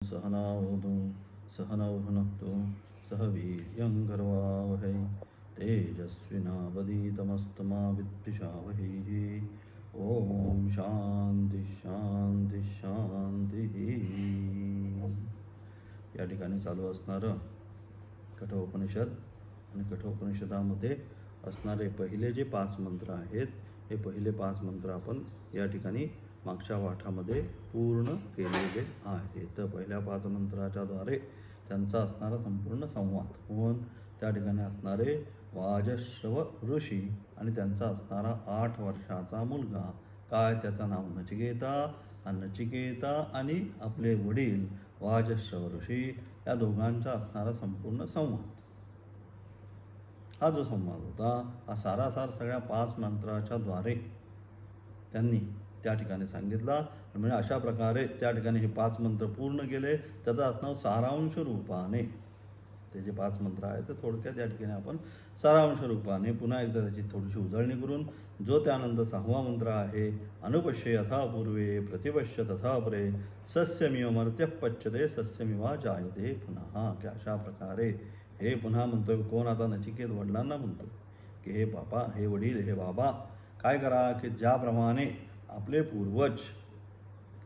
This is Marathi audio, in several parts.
सहनावतु सहनौ भुनक्तु सह वीर्यं करवावहै तेजस्विनावधीतमस्तु मा विद्विषावहै। ओम शांती शांती शांती। या ठिकाणी चालू असणारं कठोपनिषद आणि कठोपनिषदामध्ये असणारे पहिले जे 5 मंत्र आहेत, हे पहिले 5 मंत्र आपण या ठिकाणी मागच्या पाठामध्ये पूर्ण केलेले आहे. तर पहिल्या 5 मंत्राच्या द्वारे त्यांचा असणारा संपूर्ण संवाद होऊन त्या ठिकाणी असणारे वाजश्रव ऋषी आणि त्यांचा असणारा 8 वर्षाचा मुलगा, काय त्याचं नाव नचिकेता, नचिकेता आणि आपले वडील वाजश्रव ऋषी या दोघांचा असणारा संपूर्ण संवाद, हा जो संवाद होता हा सारासार सगळ्या 5 मंत्राच्या द्वारे त्यांनी त्या ठिकाणी सांगितला. म्हणजे अशा प्रकारे त्या ठिकाणी हे 5 मंत्र पूर्ण केले. त्याचा असणार सारांश रूपाने ते जे 5 मंत्र आहेत ते थोडक्यात या ठिकाणी आपण सारांश रूपाने पुन्हा एकदा त्याची थोडीशी उजळणी करून जो त्यानंतर 6वा मंत्र आहे, अनुपश्य यथा पूर्वे प्रतिपश्य तथा परे सस्यमिव मर्त्यः पच्यते सस्यमिवा जायते पुन्हा. की अशा प्रकारे हे पुन्हा म्हणतोय कोण? आता नचिकेत वडिलांना म्हणतोय की हे बाबा, हे वडील, हे बाबा, काय करा की ज्याप्रमाणे आपले पूर्वज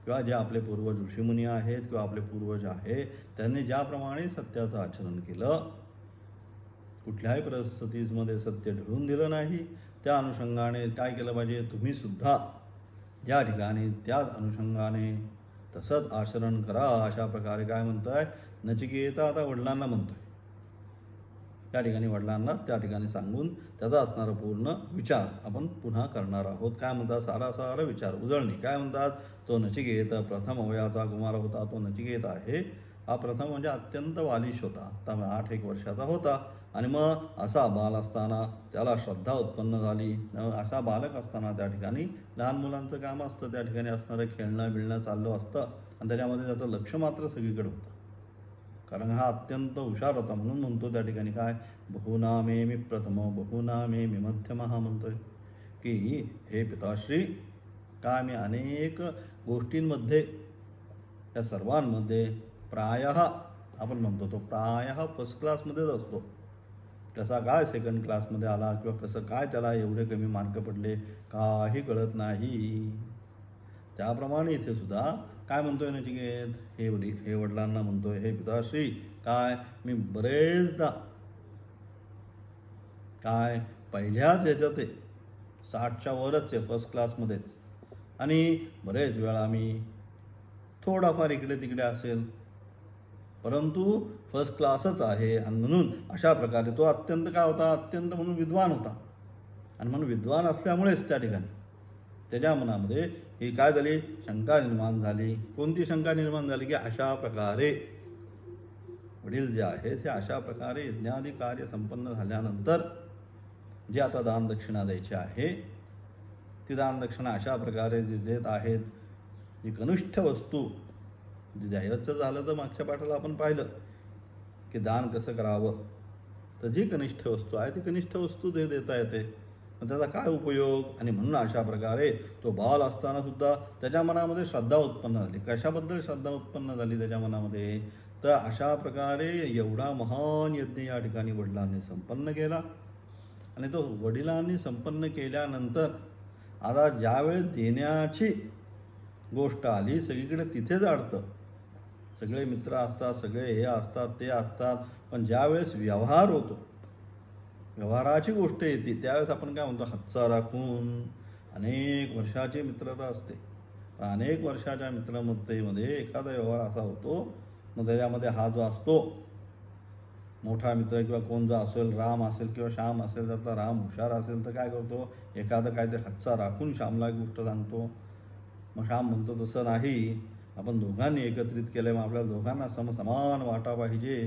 किंवा जे आपले पूर्वज ऋषीमुनी आहेत किंवा आपले पूर्वज आहे त्यांनी ज्याप्रमाणे सत्याचं आचरण केलं, कुठल्याही परिस्थितीमध्ये सत्य ढळून दिलं नाही, त्या अनुषंगाने काय केलं पाहिजे? तुम्ही सुद्धा ज्या ठिकाणी त्याच अनुषंगाने तसंच आचरण करा. अशा प्रकारे काय म्हणताय नचिकेता आता वडिलांना म्हणतोय. त्या ठिकाणी वडिलांना त्या ठिकाणी सांगून त्याचा असणारा पूर्ण विचार आपण पुन्हा करणार आहोत. काय म्हणतात? सारासार विचार उजळणी. काय म्हणतात? तो नचिकेत प्रथम वयाचा कुमार होता. तो नचिकेत आहे हा प्रथम म्हणजे अत्यंत बालिश होता. आता 8-1 वर्षाचा होता. आणि मग असा बाल असताना त्याला श्रद्धा उत्पन्न झाली. असा बालक असताना त्या ठिकाणी लहान मुलांचं काम असतं, त्या ठिकाणी असणारं खेळणं बिळणं चाललं असतं आणि त्याच्यामध्ये त्याचं लक्ष मात्र सगळीकडे होतं, कारण हा अत्यंत हुशार होता. म्हणून म्हणतो त्या ठिकाणी काय, बहुनामे मी प्रथम बहुनामे मी मध्यम, हा म्हणतोय की हे पिताश्री, काय मी अनेक गोष्टींमध्ये या सर्वांमध्ये प्रायः आपण म्हणतो तो प्रायः फर्स्ट क्लासमध्येच असतो. कसा काय सेकंड क्लासमध्ये आला किंवा कसं काय त्याला एवढे कमी मार्क पडले काही कळत नाही. त्याप्रमाणे इथे सुद्धा काय म्हणतोय नचिकेत, हे वडिलांना म्हणतोय, हे पिताश्री, काय मी बरेचदा काय पहिल्याच ह्याच्यात 60च्या वरच आहे फर्स्ट क्लासमध्येच, आणि बरेच वेळा मी थोडाफार इकडे तिकडे असेल परंतु फर्स्ट क्लासच आहे. आणि म्हणून अशा प्रकारे तो अत्यंत काय होता, अत्यंत म्हणून विद्वान होता. आणि म्हणून विद्वान असल्यामुळेच त्या ठिकाणी त्याच्या मनामध्ये ही काय झाली, शंका निर्माण झाली. कोणती शंका निर्माण झाली? की अशा प्रकारे वडील जे आहेत हे अशा प्रकारे यज्ञादी कार्य संपन्न झाल्यानंतर जे आता दान दक्षिणा द्यायची आहे, ती दान दक्षिणा अशा प्रकारे जे देत आहेत, जी कनिष्ठ वस्तू द्यायचं झालं तर मागच्या पाठाला आपण पाहिलं की दान कसं करावं. तर जी कनिष्ठ वस्तू आहे ती कनिष्ठ वस्तू देता येते. मग त्याचा काय उपयोग? आणि म्हणून अशा प्रकारे तो बाल असताना सुद्धा त्याच्या मनामध्ये श्रद्धा उत्पन्न झाली. कशाबद्दल श्रद्धा उत्पन्न झाली त्याच्या मनामध्ये? तर अशा प्रकारे एवढा महान यज्ञ या ठिकाणी वडिलांनी संपन्न केला. आणि तो वडिलांनी संपन्न केल्यानंतर आता ज्यावेळेस देण्याची गोष्ट आली, सगळीकडे तिथेच अडतं. सगळे मित्र असतात, सगळे हे असतात, ते असतात, पण ज्यावेळेस व्यवहार होतो, व्यवहाराची गोष्ट येते, त्यावेळेस आपण काय म्हणतो, हातचा राखून अनेक वर्षाची मित्रता असते. अनेक वर्षाच्या मित्रमत्तेमध्ये एखादा व्यवहार असा होतो, मग त्याच्यामध्ये हा जो असतो मोठा मित्र किंवा कोण जो असेल, राम असेल किंवा श्याम असेल, त्यातला राम हुशार असेल तर काय करतो, एखादं काहीतरी हातचा राखून श्यामला एक गोष्ट सांगतो. मग श्याम म्हणतो तसं नाही, आपण दोघांनी एकत्रित केलं, मग आपल्या दोघांना समान वाटा पाहिजे.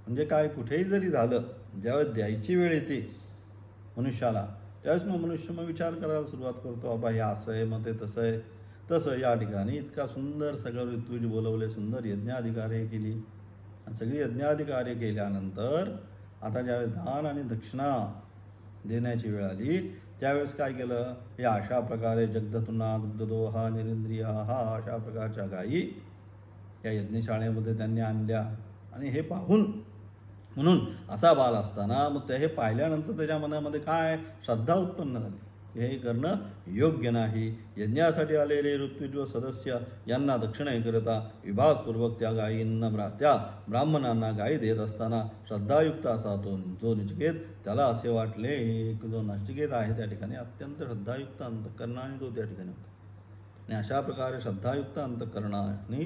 म्हणजे काय, कुठेही जरी झालं, ज्यावेळेस द्यायची वेळ येते मनुष्याला, त्यावेळेस मग मनुष्य विचार करायला सुरुवात करतो, बाबा हे असं आहे, मग ते तसं आहे. तसं या ठिकाणी इतका सुंदर सगळं ऋतूज बोलवले, सुंदर यज्ञाधिकार्य केली. आणि सगळी यज्ञाधिकार्य केल्यानंतर आता ज्यावेळेस दान आणि दक्षिणा देण्याची वेळ आली, त्यावेळेस काय केलं, हे अशा प्रकारे जगदतुना दुग्धदोहा निरिंद्रिया, हा अशा प्रकारच्या गायी या यज्ञशाळेमध्ये त्यांनी आणल्या. आणि हे पाहून म्हणून असा बाल असताना मग ते हे पाहिल्यानंतर त्याच्या मनामध्ये काय श्रद्धा उत्पन्न झाली की हे करणं योग्य नाही. यज्ञासाठी आलेले ऋत्विज सदस्य यांना दक्षिणेकरिता विभागपूर्वक त्या गायींना त्या ब्राह्मणांना गायी देत असताना श्रद्धायुक्त असा तो जो नचिकेत त्याला असे वाटले की जो नचिकेत आहे त्या ठिकाणी अत्यंत श्रद्धायुक्त अंतःकरणाने तो त्या ठिकाणी होता. आणि अशा प्रकारे श्रद्धायुक्त अंतःकरणाने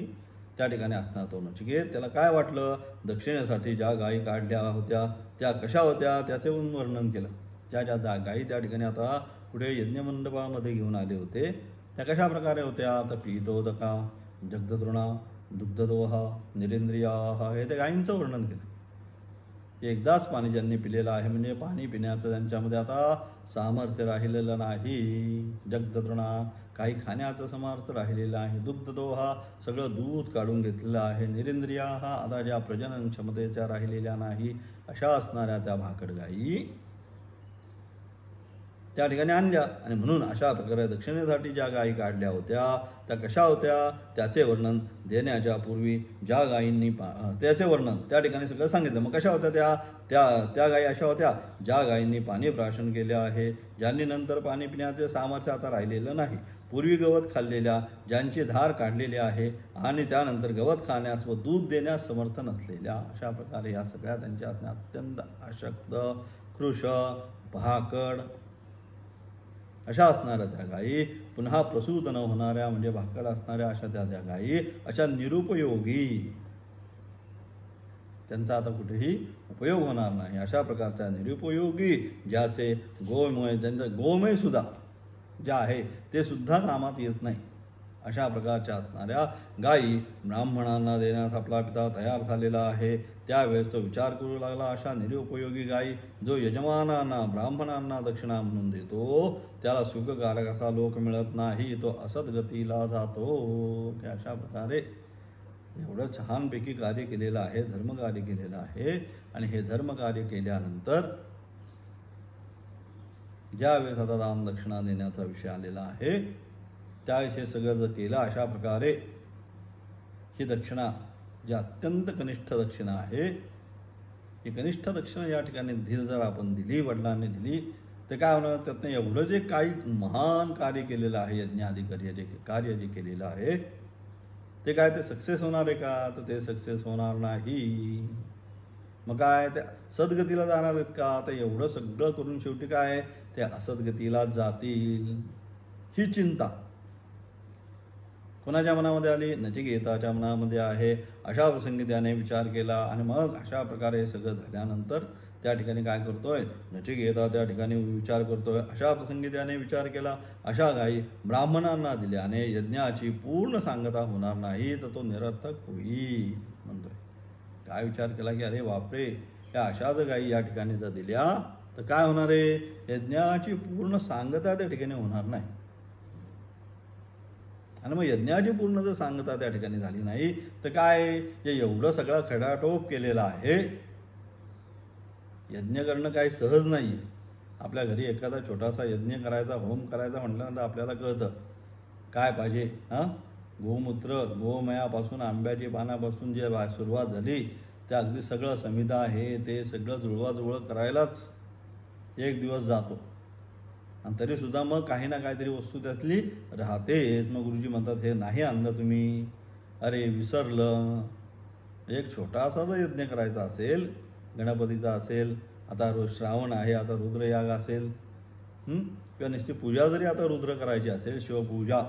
त्या ठिकाणी असणार तो नचिकेत त्याला काय वाटलं, दक्षिणेसाठी ज्या गायी काढल्या होत्या त्या कशा होत्या त्याचे वर्णन केलं. ज्या गायी त्या ठिकाणी आता पुढे यज्ञमंडपामध्ये घेऊन आले होते त्या कशा प्रकारे होत्या, तर पीतोदका, जगदतृणा, दुग्धदोहा, निरेंद्रियाहा हे त्या गायींचं वर्णन केलं. एकदाच पाणी ज्यांनी पिलेलं आहे म्हणजे पाणी पिण्याचं त्यांच्यामध्ये आता सामर्थ्य राहिलेलं नाही. जगदतृणा काही खाण्याचं सामर्थ्य राहिलेलं आहे. दुग्धदोहा सगळं दूध काढून घेतलेलं आहे. निरेंद्रिया हा आता ज्या प्रजनन क्षमतेच्या राहिलेल्या नाही अशा असणाऱ्या त्या भाकड गायी त्या ठिकाणी आणल्या. आणि म्हणून अशा प्रकारे दक्षिणेसाठी ज्या गायी काढल्या होत्या त्या कशा होत्या त्याचे वर्णन देण्याच्या पूर्वी ज्या गायींनी त्याचे वर्णन त्या ठिकाणी सगळं सांगितलं. मग कशा होत्या त्या गायी अशा होत्या ज्या गायींनी पाणी प्राशन केले आहे, ज्यांनी नंतर पाणी पिण्याचे सामर्थ्य आता राहिलेलं नाही, पूर्वी गवत खाल्लेल्या, ज्यांची धार काढलेली आहे आणि त्यानंतर गवत खाण्यास व दूध देण्यास समर्थ नसलेल्या. अशा प्रकारे या सगळ्या त्यांच्या असण्या अत्यंत अशक्त, कृश, भाकड अशा असणाऱ्या त्या गायी, पुन्हा प्रसूत न होणाऱ्या म्हणजे भाकड असणाऱ्या अशा त्या गायी, अशा निरुपयोगी, त्यांचा आता कुठेही उपयोग होणार नाही अशा प्रकारच्या निरुपयोगी, ज्याचे गोमय त्यांचं गोमय सुद्धा जे आहे ते सुद्धा कामात येत नाही अशा प्रकारच्या असणाऱ्या गायी ब्राह्मणांना देण्यास आपला पिता तयार झालेला आहे. त्यावेळेस तो विचार करू लागला, अशा निरुपयोगी गायी जो यजमानांना ब्राह्मणांना दक्षिणा म्हणून देतो त्याला सुखकारक असा लोक मिळत नाही, तो असद्गतीला जातो. त्या अशा प्रकारे एवढं छानपैकी कार्य केलेलं आहे, धर्मकार्य केलेलं आहे. आणि हे धर्मकार्य केल्यानंतर ज्यावेळेस आता दान दक्षिणा देण्याचा विषय आलेला आहे त्याविषयी सगळं जर केलं अशा प्रकारे ही दक्षिणा जी अत्यंत कनिष्ठ दक्षिणा आहे, ही कनिष्ठ दक्षिणा या ठिकाणी जर आपण दिली, वडिलांनी दिली, तर काय होणार, त्यातनं एवढं जे काही महान कार्य केलेलं आहे, यज्ञाधिकारी जे कार्य जे केलेलं आहे ते काय ते सक्सेस होणार आहे का, तर ते सक्सेस होणार नाही. मग काय ते सद्गतीला जाणार आहेत का, तर एवढं सगळं करून शेवटी काय ते असद्गतीलाच जातील ही चिंता कोणाच्या मनामध्ये आली, नचिकेताच्या मनामध्ये आहे. अशा प्रसंगी त्याने विचार केला आणि मग अशा प्रकारे सगळं झाल्यानंतर त्या ठिकाणी काय करतोय, नचिकेता त्या ठिकाणी विचार करतोय. अशा प्रसंगी त्याने विचार केला, अशा गायी ब्राह्मणांना दिल्याने यज्ञाची पूर्ण सांगता होणार नाही, तर तो निरर्थक होईल म्हणतोय. काय विचार केला की अरे बापरे, या अशा जर गायी या ठिकाणी जर दिल्या तर काय होणार आहे, यज्ञाची पूर्ण सांगता त्या ठिकाणी होणार नाही. आणि मग यज्ञाची पूर्ण जर सांगता त्या ठिकाणी झाली नाही तर काय, जे एवढं सगळं खडाटोप केलेलं आहे, यज्ञ करणं काही सहज नाही आहे. आपल्या घरी एखादा छोटासा यज्ञ करायचा, होम करायचा म्हटल्यानंतर आपल्याला कळतं काय पाहिजे. गोमूत्र, गोमयापासून, आंब्याची पानापासून जे सुरुवात झाली ते अगदी सगळं समिधा हे ते सगळं जुळवाजुळव करायलाच एक दिवस जातो. आणि तरीसुद्धा मग काही ना काहीतरी वस्तू त्यातली राहतेच. मग गुरुजी म्हणतात हे नाही आणलं तुम्ही, अरे विसरलं. एक छोटासा जर यज्ञ करायचा असेल, गणपतीचा असेल, आता रोज श्रावण आहे, आता रुद्रयाग असेल, किंवा नुसती पूजा जरी आता रुद्र करायची असेल, शिवपूजा,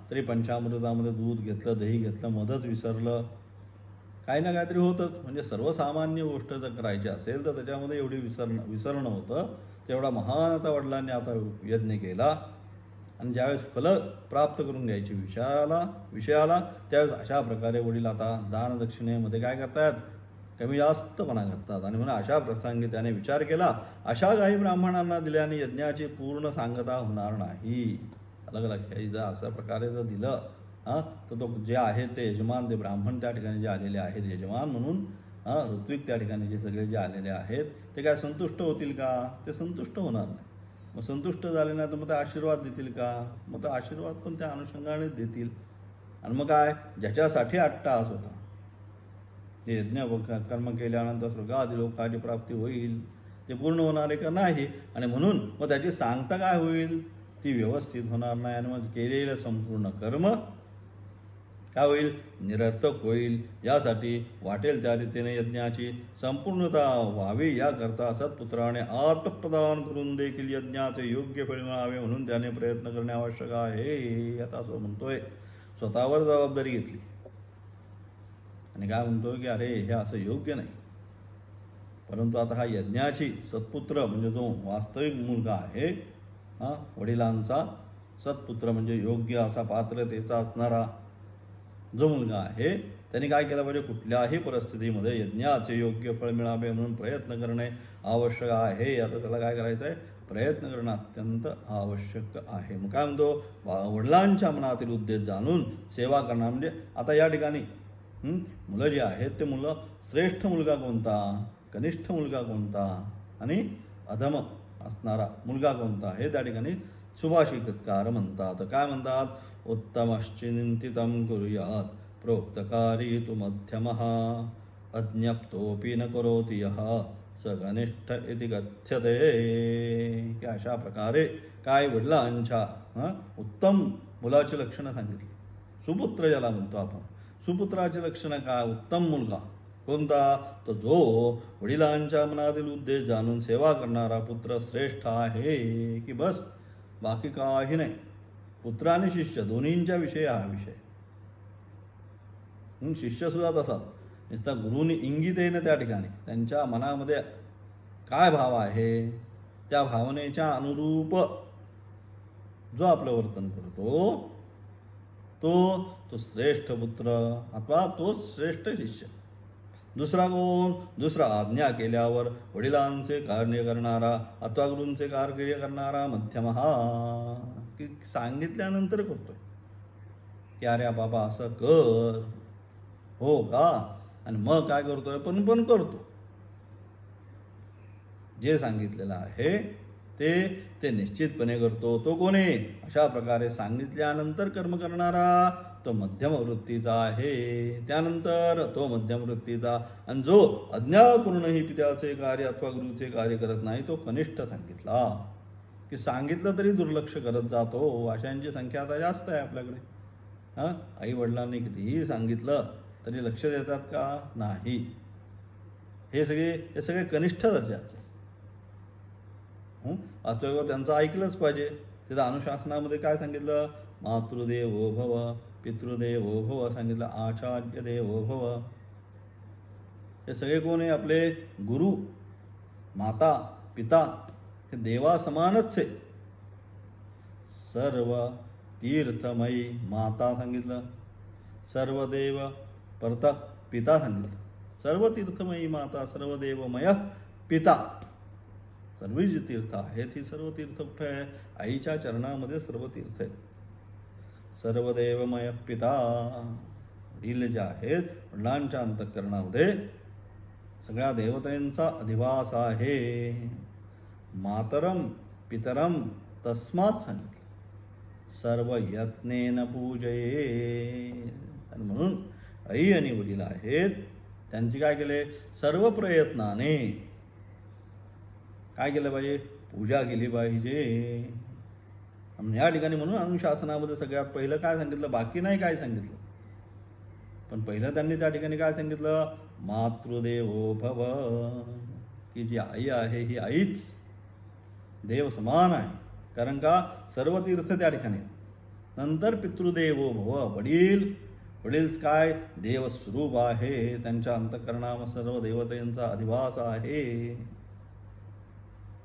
तरी पंचामृतामध्ये दूध घेतलं, दही घेतलं, मधच विसरलं, काही ना काहीतरी होतंच. म्हणजे सर्वसामान्य गोष्ट जर करायची असेल तर त्याच्यामध्ये एवढी विसरणं होतं. तेवढा महान आता वडिलांनी आता यज्ञ केला. आणि ज्यावेळेस फल प्राप्त करून घ्यायची विषयाला त्यावेळेस अशा प्रकारे वडील आता दानदक्षिणेमध्ये काय करतात, कमी जास्तपणा करतात. आणि म्हणून अशा प्रसंगी त्याने विचार केला, अशा गायी ब्राह्मणांना दिल्याने यज्ञाची पूर्ण सांगता होणार नाही. अलग लक्षात जर अशा प्रकारे जर दिलं तर तो जे आहे ते यजमान, ते ब्राह्मण त्या ठिकाणी जे आलेले आहेत यजमान म्हणून, ऋत्विक त्या ठिकाणी जे सगळे जे आलेले आहेत ते काय संतुष्ट होतील का, ते संतुष्ट होणार नाही. मग संतुष्ट झाले नाही तर मग ते आशीर्वाद देतील का, मग तो आशीर्वाद पण त्या अनुषंगाने देतील. आणि मग काय, ज्याच्यासाठी 8 तास होता, जे यज्ञ कर्म केल्यानंतर स्वर्गादी लोकाची प्राप्ती होईल, ते पूर्ण होणार आहे का नाही, आणि म्हणून मग त्याची सांगता काय होईल, ती व्यवस्थित होणार नाही, आणि मग केलेलं संपूर्ण कर्म काय होईल, निरर्थक होईल. यासाठी वाटेल त्या रीतीने यज्ञाची संपूर्णता व्हावी, याकरता सत्पुत्राने आत्मप्रदान करून देखील यज्ञाचे योग्य फळ मिळावे म्हणून त्याने प्रयत्न करणे आवश्यक आहे. आता असं म्हणतोय, स्वतःवर जबाबदारी घेतली आणि काय म्हणतोय की अरे हे असं योग्य नाही. परंतु आता हा यज्ञाची सत्पुत्र म्हणजे जो वास्तविक मुलगा आहे, वडिलांचा सत्पुत्र म्हणजे योग्य असा पात्रतेचा असणारा जो मुलगा आहे, त्यांनी काय केलं पाहिजे, कुठल्याही परिस्थितीमध्ये यज्ञाचे योग्य फळ मिळावे म्हणून प्रयत्न करणे आवश्यक आहे. आता त्याला काय करायचं आहे, प्रयत्न करणं अत्यंत आवश्यक आहे. मग काय म्हणतो, वडिलांच्या मनातील उद्देश जाणून सेवा करणार. म्हणजे आता या ठिकाणी मुलं जी आहेत ते मुलं, श्रेष्ठ मुलगा कोणता, कनिष्ठ मुलगा कोणता आणि अधम असणारा मुलगा कोणता, हे त्या ठिकाणी सुभाषितकार म्हणतात. काय म्हणतात, उत्तमश्चिंतितं कुर्यात् प्रोक्तकारी तु मध्यमः अज्ञप्तोऽपि न करोति यः स कनिष्ठ इति कथ्यते. की अशा प्रकारे काय वडिलांच्या उत्तम मुलाची लक्षणं सांगितली. सुपुत्र ज्याला म्हणतो आपण, सुपुत्राची लक्षणं काय, उत्तम मुलगा कोणता, तर जो वडिलांच्या मनातील उद्देश जाणून सेवा करणारा पुत्र श्रेष्ठ आहे. की बस बाकी काही नाही. पुत्र आणि शिष्य दोन्हींच्या विषयी हा विषय. शिष्यसुद्धा तसाच, नुसता गुरुनी इंगित येणं, त्या ठिकाणी त्यांच्या मनामध्ये काय भाव आहे, त्या भावनेच्या अनुरूप जो आपलं वर्तन करतो तो श्रेष्ठ पुत्र अथवा तो श्रेष्ठ शिष्य. दुसरा कोण, दुसरा आज्ञा केल्यावर वडिलांचे कार्य करणारा अथवा गुरूंचे कार्य करणारा मध्यम, की सांगितल्यानंतर करतोय की अरे बाबा असं कर, हो का, आणि मग काय करतोय, पण करतो. जे सांगितलेलं आहे ते निश्चितपणे करतो. तो कोणी, अशा प्रकारे सांगितल्यानंतर कर्म करणारा तो मध्यम वृत्तीचा आहे. त्यानंतर तो मध्यम वृत्तीचा, आणि जो अज्ञा करूनही पित्याचे कार्य अथवा गुरुचे कार्य करत नाही तो कनिष्ठ सांगितला. की सांगितलं तरी दुर्लक्ष करत जातो, अशांची संख्या आता जास्त आहे आपल्याकडे. आई वडिलांनी कितीही सांगितलं तरी लक्ष देतात का, नाही. हे सगळे कनिष्ठ दर्जाचे. असं त्यांचं ऐकलंच पाहिजे. तिथं अनुशासनामध्ये काय सांगितलं, मातृदेवो भव, पितृदेवो भव सांगितलं, आचार्य देवो भव. हे सगळे कोण आहे, आपले गुरु, माता, पिता, हे देवा समानच आहे. सर्व तीर्थमयी माता सांगितलं, सर्व देव परता पिता सांगितलं. सर्व तीर्थमयी माता, सर्व देवमय पिता. सर्व जी तीर्थ आहेत ही सर्व तीर्थ कुठे आहे, आईच्या चरणामध्ये सर्व तीर्थ आहे. सर्व देवमय पिता, वडील जे आहेत वडिलांच्या अंतःकरणामध्ये सगळ्या देवतांचा अधिवास आहे. मातरम पितरम तस्मात सांगितलं, सर्व यत्नेन पूजये. आणि म्हणून आई आणि वडील आहेत त्यांची काय केले, सर्व प्रयत्नाने काय केलं पाहिजे, पूजा केली पाहिजे. या ठिकाणी म्हणून अनुशासनामध्ये सगळ्यात पहिलं काय सांगितलं, बाकी नाही काय सांगितलं, पण पहिलं त्यांनी त्या ठिकाणी काय सांगितलं, मातृदेवो भव. की जी आई आहे ही आईच देव समान आहे, कारण का सर्व तीर्थ त्या ठिकाणी. नंतर पितृदेवो भव, वडील काय देवस्वरूप आहे, त्यांच्या अंतःकरणामध्ये सर्व देवतांचा अधिवास आहे.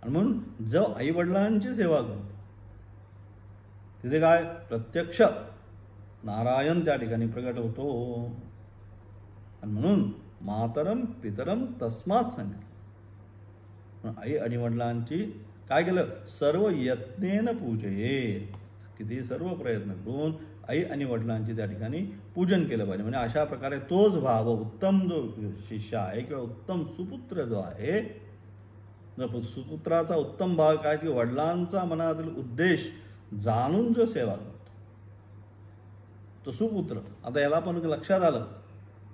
आणि म्हणून जो आई वडिलांची सेवा करतो तिथे काय प्रत्यक्ष नारायण त्या ठिकाणी प्रगट होतो. आणि म्हणून मातरम पितरम तस्मात सांगितलं. आई आणि वडिलांची काय केलं, सर्व यत्नेन पूजये. किती सर्व प्रयत्न करून आई आणि वडिलांची त्या ठिकाणी पूजन केलं पाहिजे. म्हणजे अशा प्रकारे तोच भाव उत्तम जो शिष्य आहे किंवा उत्तम सुपुत्र जो आहे, सुपुत्राचा उत्तम भाव काय की वडिलांचा मनातील उद्देश जाणून जो सेवा करतो, तो सुपुत्र. आता याला पण लक्षात आलं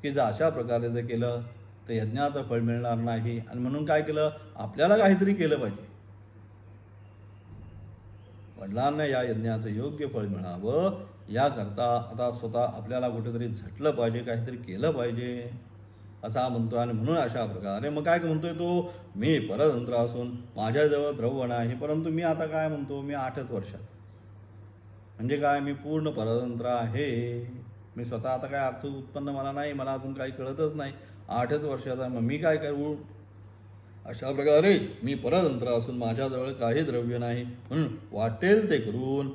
की जर अशा प्रकारे जर केलं तर यज्ञाचं फळ मिळणार नाही, आणि म्हणून काय केलं, आपल्याला काहीतरी केलं पाहिजे. वडिलांना या यज्ञाचं योग्य फळ मिळावं याकरता आता स्वतः आपल्याला कुठेतरी झटलं पाहिजे, काहीतरी केलं पाहिजे असा म्हणतो. आणि म्हणून अशा प्रकारे मग काय म्हणतोय तो, मी परतंत्र असून माझ्याजवळ द्रव्य नाही, परंतु मी आता काय म्हणतो, मी 8च वर्षात, म्हणजे काय, मी पूर्ण परतंत्र आहे. मी स्वतः आता काय अर्थ उत्पन्न मला नाही, मला अजून काही कळतच नाही, 8च वर्षाचा, मग मी काय करू. अशा प्रकारे मी परतंत्र असून माझ्याजवळ काही द्रव्य नाही, म्हणून वाटेल ते करून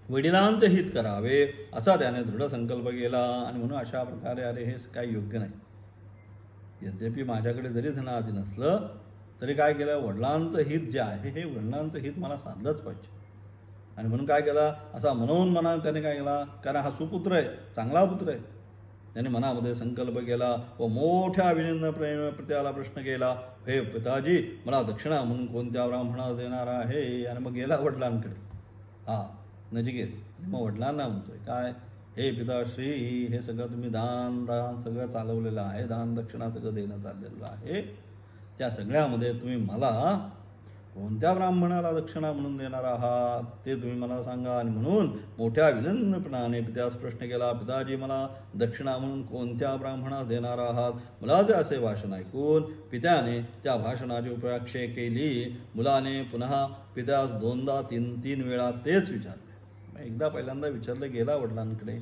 वडिलांचे हित करावे असा त्याने दृढ संकल्प केला. आणि म्हणून अशा प्रकारे अरे हे काही योग्य नाही. यद्यपि माझ्याकडे जरी धनादी नसलं तरी काय केलं, वडिलांचं हित जे आहे हे वडिलांचं हित मला साधलंच पाहिजे. आणि म्हणून काय केला, असा म्हणून मनात त्याने काय केला, कारण हा सुपुत्र आहे, चांगला पुत्र आहे, त्याने मनामध्ये संकल्प केला व मोठ्या विनम्र त्याला प्रश्न केला, हे पिताजी मला दक्षिणा म्हणून कोणत्या ब्राह्मणाला देणार आहे. आणि मग गेला वडिलांकडे, नचिकेत. मग वडिलांना म्हणतोय काय, हे पिताश्री, हे सगळं तुम्ही दान सगळं चालवलेलं आहे, दान दक्षिणा सगळं देणं चाललेलं आहे, त्या सगळ्यामध्ये तुम्ही मला कोणत्या ब्राह्मणाला दक्षिणा म्हणून देणार आहात ते तुम्ही मला सांगा. आणि म्हणून मोठ्या विनम्रपणाने पित्यास प्रश्न केला, पिताजी मला दक्षिणा म्हणून कोणत्या ब्राह्मणास देणार आहात. मला ते असे भाषण ऐकून पित्याने त्या भाषणाची उपयाक्षे केली. मुलाने पुन्हा पित्यास 2दा 3 वेळा तेच विचारले. एकदा पहिल्यांदा विचारलं गेला वडिलांकडे,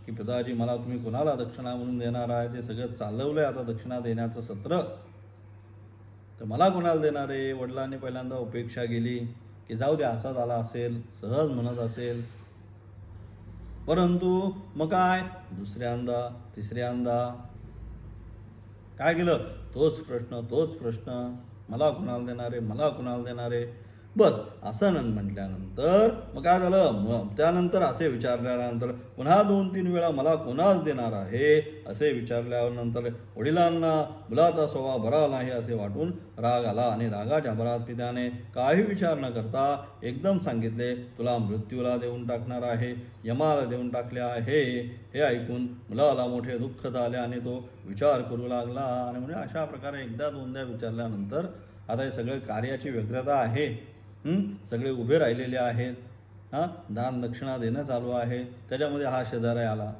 की पिताजी मला तुम्ही कोणाला दक्षिणा म्हणून देणार आहे, ते सगळं चालवलंय आता दक्षिणा देण्याचं सत्र, तर मला कोणाला देणार आहे. वडिलांनी पहिल्यांदा उपेक्षा केली की जाऊ दे, असा झाला असेल, सहज म्हणत असेल. परंतु मग काय, दुसऱ्यांदा तिसऱ्यांदा काय केलं, तोच प्रश्न, मला कोणाला देणार आहे, मला कोणाला देणार आहे. बस असं म्हटल्यानंतर मग काय झालं, त्यानंतर असे विचारल्यानंतर पुन्हा 2-3 वेळा मला कोणाला देणार आहे असे विचारल्यानंतर वडिलांना मुलाचा स्वभाव बरा नाही असे वाटून राग आला. आणि रागाच्या भरात पित्याने काही विचार न करता एकदम सांगितले, तुला मृत्यूला देऊन टाकणार आहे, यमाला देऊन टाकले आहे. हे ऐकून मुलाला मोठे दुःख झाले आणि तो विचार करू लागला. आणि म्हणजे अशा प्रकारे एकदा 2दा विचारल्यानंतर आता हे सगळं कार्याची व्यग्रता आहे, सगळे उभे राहिलेले आहेत, दान दक्षिणा देणं चालू आहे. त्याच्यामध्ये हा शेजारी आला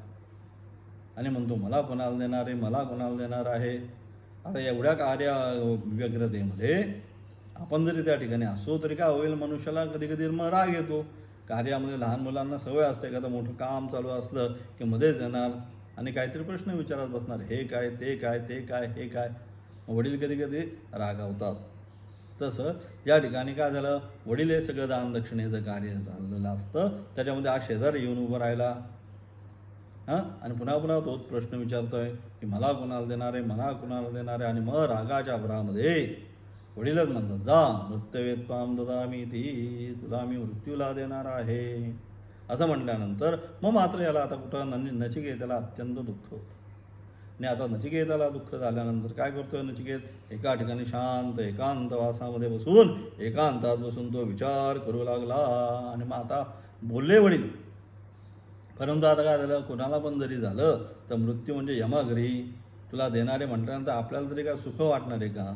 आणि म्हणतो मला कोणाला देणार आहे, मला कोणाला देणार आहे. आता एवढ्या कार्य व्यग्रतेमध्ये आपण जरी त्या ठिकाणी असो तरी काय होईल, मनुष्याला कधी कधी मग राग येतो. कार्यामध्ये लहान मुलांना सवय असते, एखादं मोठं काम चालू असलं की मध्येच येणार आणि काहीतरी प्रश्न विचारत बसणार, हे काय, ते काय, ते काय, हे काय. वडील कधी कधी रागावतात. तसं या ठिकाणी काय झालं, वडील हे सगळं दान दक्षिणेचं कार्य चाललेलं असतं, त्याच्यामध्ये हा शेजारी येऊन उभं राहिला आणि पुन्हा पुन्हा तोच प्रश्न विचारतोय की मला कोणाला देणार आहे, मला कोणाला देणार आहे. आणि मग रागाच्या भरामध्ये वडीलच म्हणतात, जा मृत्युवेत्वाम ददामी ती, तुला मी मृत्यूला देणार आहे असं म्हटल्यानंतर मग मात्र याला आता कुठं नचिकेताला अत्यंत दुःख होतं. आणि आता नचिकेताला दुःख झाल्यानंतर काय करतोय नचिकेत, एका ठिकाणी शांत एकांत वासामध्ये बसून एकांतात बसून तो विचार करू लागला. आणि मग आता बोलले वडील, परंतु आता काय झालं, कोणाला पण जरी झालं तर मृत्यू म्हणजे यमाघरी तुला देणारे म्हटल्यानंतर आपल्याला तरी काय सुख वाटणार आहे का.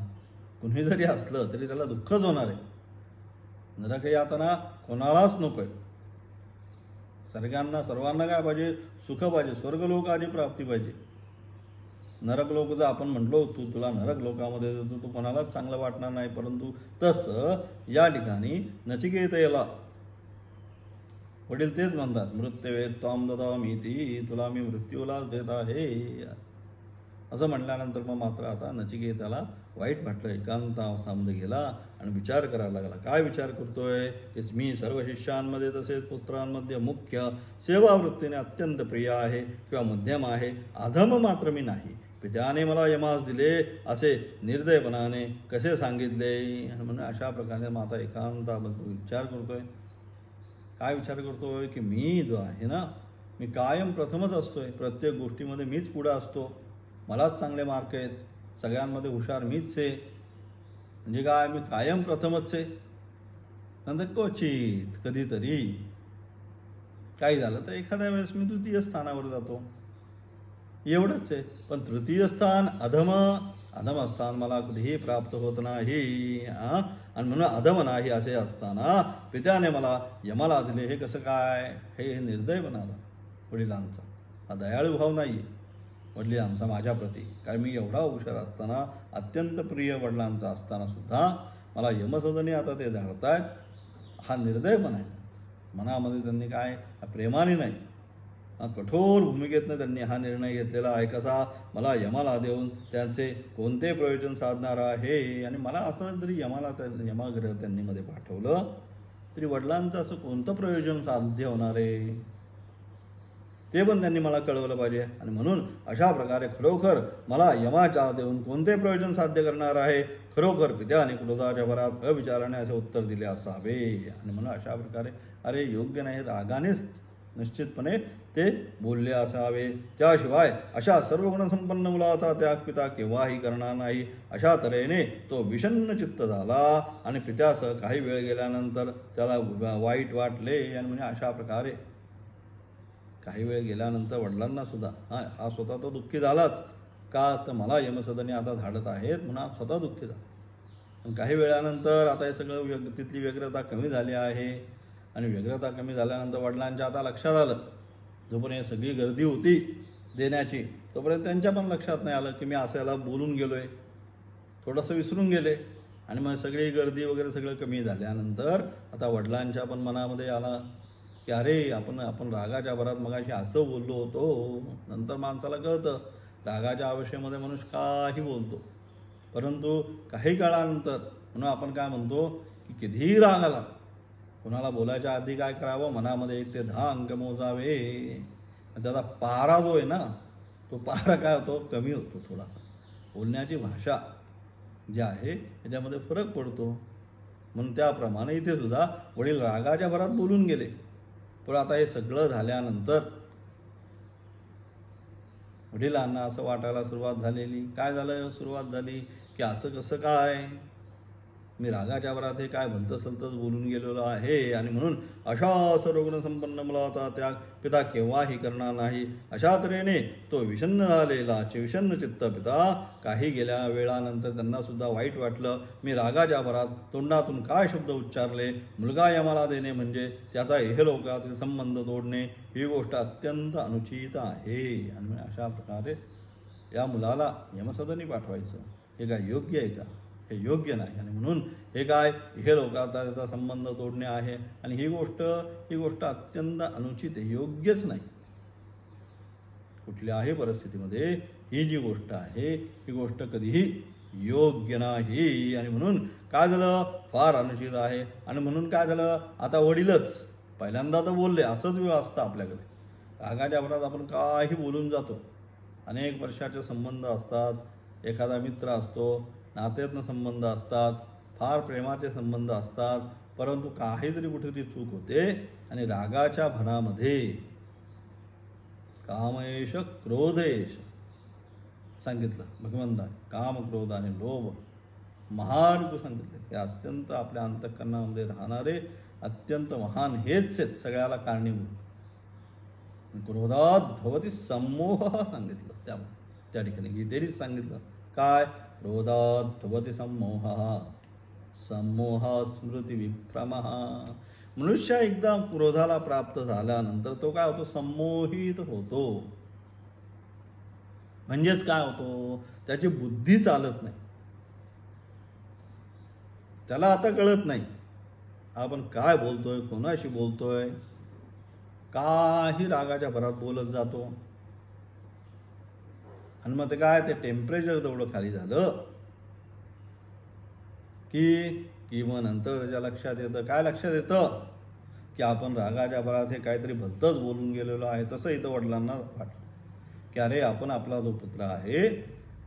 कुणी जरी असलं तरी त्याला दुःखच होणार आहे. नरक यातना कोणालाच नको आहे. सर्वांना काय पाहिजे, सुख पाहिजे, स्वर्गलोकाची प्राप्ती पाहिजे. नरक लोक जर आपण म्हटलो तुला नरक लोकामध्ये जातो, तू कोणालाच चांगलं वाटणार नाही. परंतु तसं या ठिकाणी नचिकेतला वडील तेच म्हणतात, मृत्युवे त्वाम ददामी ती, तुला मी मृत्यूलाच देत आहे असं म्हटल्यानंतर मग मात्र आता नचिकेताला वाईट वाटलं, एकांत अवस्थामध्ये गेला आणि विचार करायला लागला. काय विचार करतोय, की मी सर्व शिष्यांमध्ये तसेच पुत्रांमध्ये मुख्य, सेवावृत्तीने अत्यंत प्रिय आहे किंवा मध्यम आहे, अधम मात्र मी नाही. पित्याने मला यमास दिले असे निर्दयपणाने कसे सांगितले. आणि म्हणून अशा प्रकारे माता एकांताबद्दल विचार करतोय. काय विचार करतोय, की मी जो आहे ना, मी कायम प्रथमच असतोय, प्रत्येक गोष्टीमध्ये मीच पुढं असतो, मलाच चांगले मार्क आहेत, सगळ्यांमध्ये हुशार मीच आहे. म्हणजे काय, मी कायम प्रथमच आहे. नंतर क्वचित कधीतरी काही झालं तर एखाद्या वेळेस मी तृतीय स्थानावर जातो, एवढंच आहे. पण तृतीय स्थान अधम स्थान मला कधीही प्राप्त होत नाही. आणि म्हणून अधम नाही असे असताना पित्याने मला यमाला दिले, हे कसं काय? हे निर्दय बनाला वडिलांचा. हा दयाळू भाव नाही वडिलांचा माझ्याप्रती. कारण मी एवढा हुशार असताना, अत्यंत प्रिय वडिलांचा असताना सुद्धा मला यमसदनी आता ते धाडतायत. हा निर्दयपणा आहे. मनामध्ये त्यांनी काय प्रेमाने नाही, कठोर भूमिकेतनं त्यांनी हा निर्णय घेतलेला आहे. कसा? मला यमाला देऊन त्यांचे कोणते प्रयोजन साधणार आहे. आणि मला असं जरी यमाग्रह त्यांनी मध्ये पाठवलं तरी वडिलांचं असं कोणतं प्रयोजन साध्य होणार आहे ते पण त्यांनी मला कळवलं पाहिजे. आणि म्हणून अशा प्रकारे खरोखर मला यमाच्या देऊन कोणते प्रयोजन साध्य करणार आहे, खरोखर पित्याने क्रोधाच्या भरात अविचाराने असे उत्तर दिले असावे. आणि म्हणून अशा प्रकारे अरे योग्य नाही, रागानेच निश्चितपणे ते बोलले असावे. त्याशिवाय अशा सर्व गुणसंपन्न मुलाचा त्याग पिता केव्हाही करणार नाही. अशा तऱ्हेने तो विषण्ण चित्त झाला आणि पित्यासह काही वेळ गेल्यानंतर त्याला वाईट वाटले. आणि म्हणजे अशा प्रकारे काही वेळ गेल्यानंतर वडिलांना सुद्धा हा स्वतः तो दुःखी झालाच. का? तर मला यमसदनी आता धाडत आहेत म्हणून स्वतः दुःखी झाला. पण काही वेळानंतर आता हे सगळं तिथली व्यग्रता कमी झाली आहे. आणि व्यग्रता कमी झाल्यानंतर वडिलांच्या आता लक्षात आलं, जोपर्यंत सगळी गर्दी होती देण्याची तोपर्यंत त्यांच्या पण लक्षात नाही आलं की मी असं याला बोलून गेलो आहे. थोडंसं विसरून गेले. आणि मग सगळी गर्दी वगैरे सगळं कमी झाल्यानंतर आता वडिलांच्या पण मनामध्ये आला की अरे आपण रागाच्या भरात मगाशी असं बोललो होतो. नंतर माणसाला कळतं रागाच्या अवस्थेमध्ये मनुष्य काही बोलतो, परंतु काही काळानंतर म्हणून आपण काय म्हणतो की कितीही राग आला, कोणाला बोलायच्या आधी काय करावं, मनामध्ये 1 ते 10 अंक मोजावे. त्याचा पारा जो आहे ना, तो पारा काय होतो, कमी होतो. थोडासा बोलण्याची भाषा जी आहे त्याच्यामध्ये फरक पडतो. म्हणून त्याप्रमाणे इथे सुद्धा वडील रागाच्या भरात बोलून गेले. पण आता हे सगळं झाल्यानंतर वडिलांना असं वाटायला सुरुवात झालेली. काय झालं? सुरुवात झाली की असं कसं काय, मी रागाच्या भरात हे काय भलतं सलतंच बोलून गेलेलो आहे. आणि म्हणून अशा सर्व गुणसंपन्न मुलाचा त्याग पिता केव्हाही करणार नाही. अशा तऱ्हेने तो विषण्ण झालेला विषण्ण चित्त पिता काही गेल्या वेळानंतर त्यांना सुद्धा वाईट वाटलं. मी रागाच्या भरात तोंडातून काय शब्द उच्चारले, मुलगा यमाला देणे म्हणजे त्याचा इहलोकातील संबंध तोडणे, ही गोष्ट अत्यंत अनुचित आहे. आणि अशा प्रकारे या मुलाला यमसदनी पाठवायचं हे काय योग्य आहे का? हे योग्य नाही. आणि म्हणून हे काय इहलोकाचा त्याचा संबंध तोडणे आहे. आणि ही गोष्ट अत्यंत अनुचित आहे, योग्यच नाही. कुठल्याही परिस्थितीमध्ये ही जी गोष्ट आहे ही गोष्ट कधीही योग्य नाही. आणि म्हणून काय झालं, फार अनुचित आहे. आणि म्हणून काय झालं, आता वडीलच पहिल्यांदा तर बोलले. असंच वेळ असतं आपल्याकडे, रागाच्या भरात आपण काही बोलून जातो. अनेक वर्षाचे संबंध असतात, एखादा मित्र असतो, नात्यातनं संबंध असतात, फार प्रेमाचे संबंध असतात, परंतु काहीतरी कुठेतरी चूक होते आणि रागाच्या भरामध्ये कामयेश क्रोधेश सांगितलं भगवंताने. काम, क्रोध आणि लोभ महारूप सांगितले. हे अत्यंत आपल्या अंतःकरणामध्ये राहणारे अत्यंत महान हेच आहेत सगळ्याला कारणीभूत. क्रोधात भवती सम्मोह सांगितलं त्या ठिकाणी गीतेनेच सांगितलं. काय? क्रोधात भवती सम्मोह, सम्मोह स्मृती विभ्रमः. मनुष्य एकदा क्रोधाला प्राप्त झाल्यानंतर तो काय होतो, सम्मोहित होतो. म्हणजेच काय होतो, त्याची बुद्धी चालत नाही. त्याला आता कळत नाही आपण काय बोलतोय, कोणाशी बोलतोय. काही रागाच्या भरात बोलत जातो. आणि मग ते काय, ते टेम्परेचर तेवढं खाली झालं की मग नंतर त्याच्या लक्षात येतं. काय लक्षात येतं की आपण रागाच्या भरात हे काहीतरी भलतंच बोलून गेलेलो आहे. तसं इथं वडिलांना वाटलं की अरे आपण आपला जो पुत्र आहे,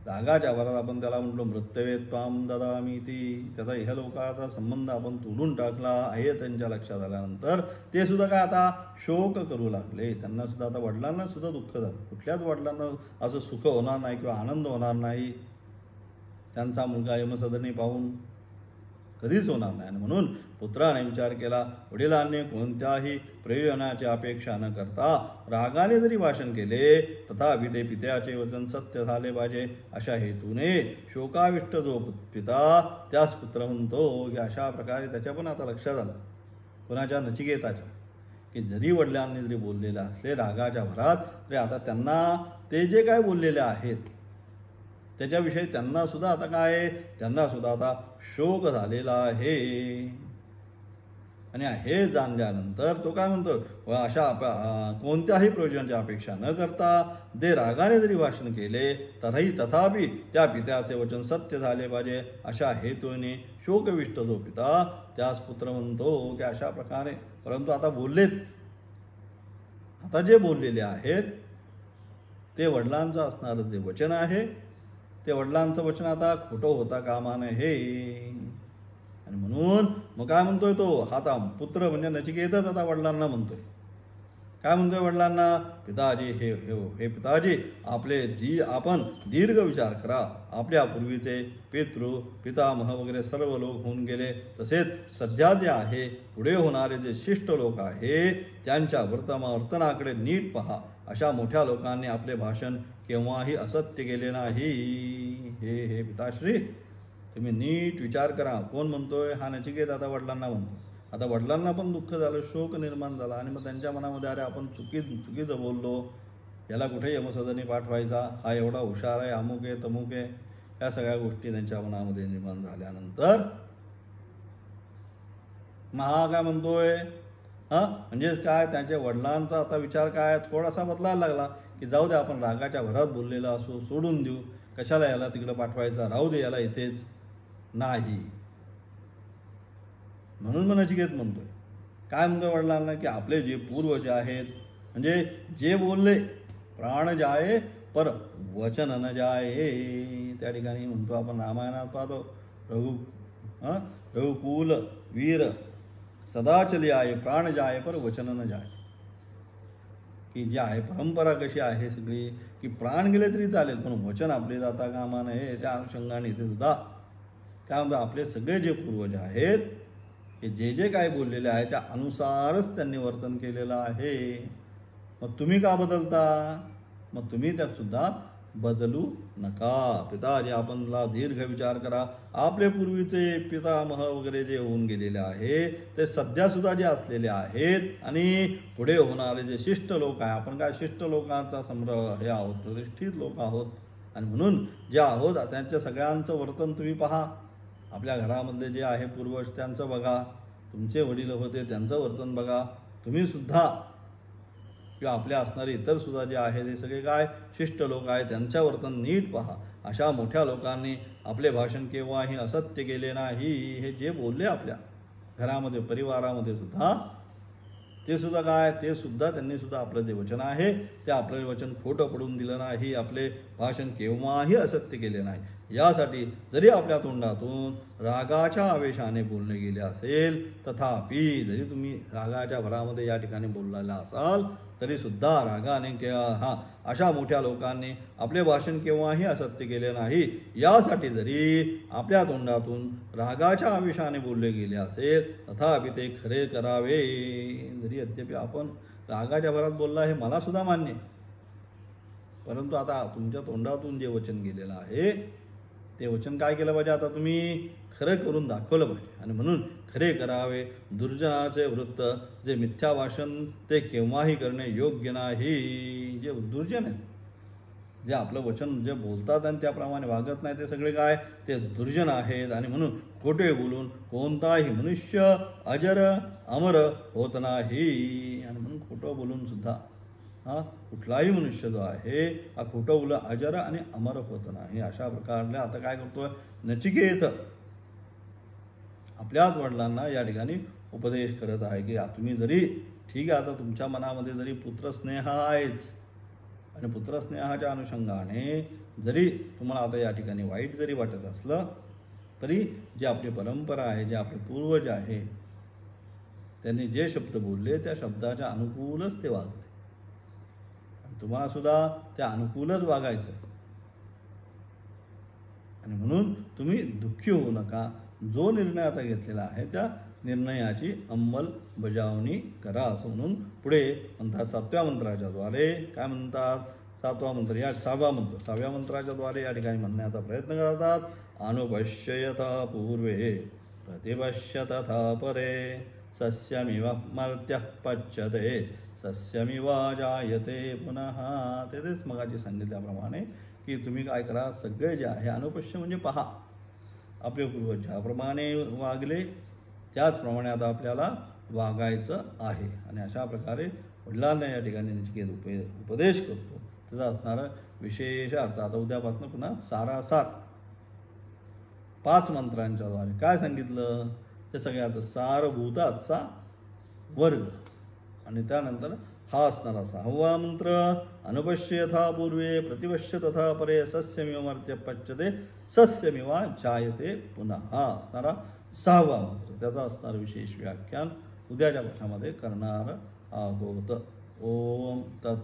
रागाच्या भरात आपण त्याला म्हटलो मृत्यवे त्वाम ददामी ती, त्याचा इहलोकाचा संबंध आपण तोडून टाकला आहे. त्यांच्या लक्षात आल्यानंतर ते सुद्धा काय आता शोक करू लागले. त्यांना सुद्धा आता वडिलांना सुद्धा दुःख झालं. कुठल्याच वडिलांना असं सुख होणार नाही किंवा आनंद होणार नाही त्यांचा मुलगा यमसदनी पाहून. कधीच होणार नाही. आणि म्हणून पुत्राने विचार केला, वडिलांनी कोणत्याही प्रयोजनाची अपेक्षा न करता रागाने जरी भाषण केले तथापि ते पित्याचे वचन सत्य झाले पाहिजे अशा हेतूने शोकाविष्ट जो पिता त्यास पुत्र म्हणतो. की अशा प्रकारे त्याच्या पण आता लक्षात आलं कोणाच्या, नचिकेताच्या, की जरी वडिलांनी जरी बोललेले असले रागाच्या भरात तरी आता त्यांना ते जे काय बोललेले आहेत त्याच्याविषयी त्यांना सुद्धा आता काय, त्यांना सुद्धा आता शोक झालेला आहे. आणि हे जाणल्यानंतर तो काय म्हणतो, अशा कोणत्याही प्रयोजनाची अपेक्षा न करता ते रागाने जरी भाषण केले तथापि त्या पित्याचे वचन सत्य झाले पाहिजे अशा हेतूने शोकविष्ट जो पिता त्यास पुत्र म्हणतो. की अशा प्रकारे, परंतु आता बोललेत, आता जे बोललेले आहेत ते वडिलांचं असणारं जे वचन आहे ते वडिलांचं वचन आता खोटं होता कामा नये. आणि म्हणून मग काय म्हणतोय तो, आता पुत्र म्हणजे नचिकेतच आता वडिलांना म्हणतोय. काय म्हणतोय वडिलांना, पिताजी हे पिताजी आपण दीर्घ विचार करा. आपल्या पूर्वीचे पितामह वगैरे सर्व लोक होऊन गेले, तसेच सध्या जे आहे पुढे होणारे जे शिष्ट लोक आहे त्यांच्या वर्तनाकडे नीट पहा. अशा मोठ्या लोकांनी आपले भाषण केव्हाही असत्य केले नाही. हे पिताश्री तुम्ही नीट विचार करा. कोण म्हणतोय, हा नचिकेत आता वडिलांना म्हणतो. आता वडिलांना पण दुःख झालं, शोक निर्माण झाला आणि मग त्यांच्या मनामध्ये अरे आपण चुकीचं बोललो, याला कुठे यमसदनी पाठवायचा, हा एवढा हुशार आहे, अमुक आहे तमुक आहे, या सगळ्या गोष्टी त्यांच्या मनामध्ये निर्माण झाल्यानंतर मग हा काय म्हणतोय, म्हणजे काय त्यांच्या वडिलांचा आता विचार काय थोडासा बदलायला लागला, की जाऊ दे आपण रागाच्या भरात बोललेला असो, सोडून देऊ, कशाला याला तिकडं पाठवायचा, राहू दे याला इथेच नाही. म्हणून मग नचिकेत म्हणतोय, काय म्हणतोय वडिलांना, की आपले जे पूर्वज आहेत म्हणजे जे बोलले प्राण जाये पर वचन न जाये. त्या ठिकाणी म्हणतो आपण रामायणात पाहतो, रघुकुल वीर सदा चली आहे प्राण जाये पर वचन न जाये. की जी आहे परंपरा कशी आहे सगळी, की प्राण गेले तरी चालेल पण वचन आपले जाता कामा नये. त्या अनुषंगाने इथे सुद्धा काय म्हणतो, आपले सगळे जे पूर्वज आहेत हे जे काय बोललेले आहे त्या अनुसारच त्यांनी वर्तन केलेलं आहे. मग तुम्ही का बदलता, मग तुम्ही त्यात सुद्धा बदलू नका. पिताजी आपणला दीर्घ विचार करा. आपले पूर्वीचे पितामह वगैरे जे होऊन गेलेले आहे ते सध्या सुद्धा जे असलेले आहेत आणि पुढे होणारे जे शिष्ट लोक आहे, आपण काय शिष्ट लोकांचा हे आहोत, प्रतिष्ठित लोक आहोत. आणि म्हणून जे आहोत त्यांच्या सगळ्यांचं वर्तन तुम्ही पहा. आपल्या घरामधले जे आहे पूर्वज त्यांचं बघा, तुमचे वडील होते त्यांचं वर्तन बघा, तुम्ही सुद्धा किंवा आपल्या असणारे इतर सुद्धा जे आहे ते सगळे काय शिष्ट लोक आहेत त्यांचं वर्तन नीट पहा. अशा मोठ्या लोकांनी आपले भाषण केव्हाही असत्य केले नाही. हे जे बोलले आपल्या घरामध्ये परिवारामध्ये सुद्धा ते सुद्धा काय, ते सुद्धा त्यांनी सुद्धा आपलं जे वचन आहे ते आपलं वचन खोटं पडून दिलं नाही. आपले भाषण केव्हाही असत्य केले नाही. यासाठी जरी आपल्या तोंडातून रागाच्या आवेशाने बोलणे गेले असेल तथापि जरी तुम्ही रागाच्या भरामध्ये या ठिकाणी बोललेला असाल तरी सुद्धा रागाने अशा मोठ्या लोकांनी आपले भाषण केव्हाही असत्य केले नाही. यासाठी जरी आपल्या तोंडातून रागाच्या आवेशाने बोलले गेले असेल तथापि ते खरे करावे. जरी यद्यपि आपण रागाच्या भरात बोलला हे मला सुद्धा मान्य, परंतु आता तुमच्या तोंडातून जे वचन गेलेलं आहे ते वचन काय केलं पाहिजे, आता तुम्ही खरं करून दाखवलं पाहिजे. आणि म्हणून खरे करावे. दुर्जनाचे वृत्त जे मिथ्या भाषण ते केव्हाही करणे योग्य नाही. जे दुर्जन आहेत, जे आपलं वचन जे बोलतात आणि त्याप्रमाणे वागत नाही ते सगळे काय ते दुर्जन आहेत. आणि म्हणून खोटे बोलून कोणताही मनुष्य अजर अमर होत नाही. आणि म्हणून खोटं बोलून सुद्धा कुठलाही मनुष्य जो आहे हा खोटं बोल अजर आणि अमर होत नाही. अशा प्रकारे आता काय करतोय नचिकेत आपल्याच वडिलांना या ठिकाणी उपदेश करत आहे की तुम्ही जरी ठीक आहे आता तुमच्या मनामध्ये जरी पुत्रस्नेह आहेच आणि पुत्रस्नेहाच्या अनुषंगाने जरी तुम्हाला आता या ठिकाणी वाईट जरी वाटत असलं तरी जे आपली परंपरा आहे, जे आपले पूर्वज आहे त्यांनी जे शब्द बोलले त्या शब्दाच्या अनुकूलच ते वागले. तुम्हाला सुद्धा त्या अनुकूलच वागायचं. आणि म्हणून तुम्ही दुःखी होऊ नका. जो निर्णय आता घेतलेला आहे त्या निर्णयाची अंमलबजावणी करा असं म्हणून पुढे म्हणतात 7व्या मंत्राच्या द्वारे. काय म्हणतात? 7वा मंत्र या 6व्या मंत्राच्या द्वारे या ठिकाणी म्हणण्याचा प्रयत्न करतात. अनुपश्य यथा पूर्वे प्रतिपश्य तथा परे सस्यमिव मर्त्यः पच्यते सस्यमिवा जायते पुनः. तेच मगाची सांगितल्याप्रमाणे की तुम्ही काय करा, सगळे जे आहे अनुपश्य म्हणजे पहा, आपले पूर्वज ज्याप्रमाणे वागले त्याचप्रमाणे आता आपल्याला वागायचं आहे. आणि अशा प्रकारे वडिलांना या ठिकाणी नचिकेत उपदेश करतो. त्याचा असणारा विशेष अर्थ आता उद्यापासून पुन्हा सारासार 5 मंत्रांच्या द्वारे काय सांगितलं ते सगळ्याचं सारभूताचा वर्ग. आणि त्यानंतर हा असणारा 6वा मंत्र अनुपश्य यथा पूर्वे प्रतिपश्य तथा परे सस्यमिव मर्त्य पच्यते सस्यमिवा जायते पुनः. हा असणारा 6वा मंत्र. त्याचा असणारं विशेष व्याख्यान उद्याच्या पाठामध्ये करणार आहोत. ओम तत्